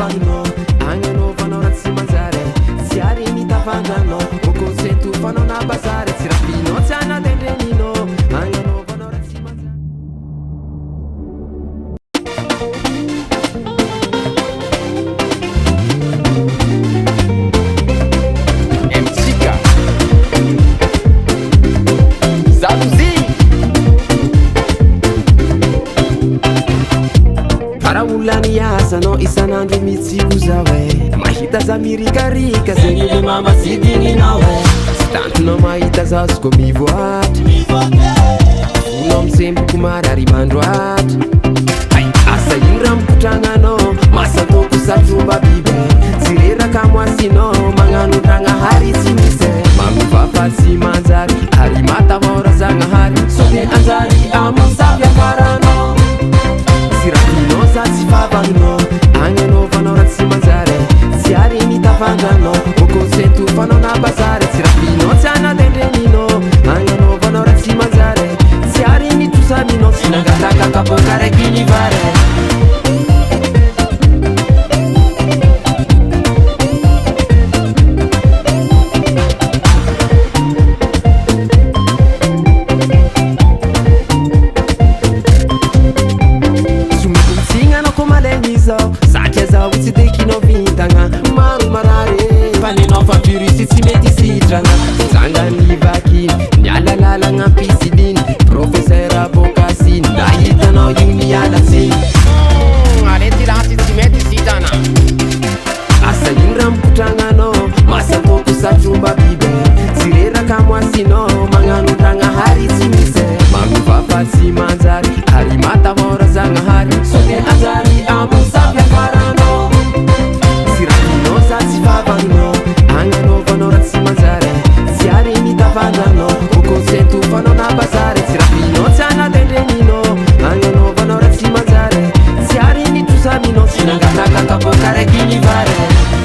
vavanao agnanaovanao raha tsy manjary tsy ary mitavandrano okonsentu fanao na bazary tsy rafinao tsy anatendreninao agnanaovanao raha tsy manjary MCka Zaluzi Para olany asanao isanandro mitsivo zao e mahita za mirikarika zegny le mamasidinginao e sy tantonao mahita za zoko mivoatra volao misemboko marary mandroatra ay asa iny raha mikotragnanao masatoko satromba biby tsy reraka moasinao magnano tragnahary tsy misy e mamivafaly sy manjary ary matavora zagnahary sone anjary amosavy afaranao sy rafinao za tsy favagnanao agnanaovanao raha tsy manjary tsy ary mitavandranao okonsentu fanao na bazary tsy rafinao tsy anatendreninao agnanaovanao raha tsy manjary tsy ary mitrosaminao tsy nangatakakapoka raiky ny vary satria zao tsy dekinao vintagna maro marary fanenao fa virusy tsy mety sitrana zangany vakiny mialalalagna ampisiliny professeur bokasiny da hitanao iny mialatsiny arety ratsy tsy mety sitrana asa iny raha mikotragnanao masatoko satromba biby tsy reraka moasinao magnano tragnahary tsy misy mamivafaly sy manjary ary matavora zagnahary sone anjary amosavy afaranao sy rafinao za tsy favagnanao agnanaovanao raha tsy manjary tsy ary mitavandranao okonsentu fanao na bazary tsy rafinao tsy anatendreninao agnanaovanao raha tsy manjary tsy ary mitrosaminao sy nangatakakapoka raiky ny vary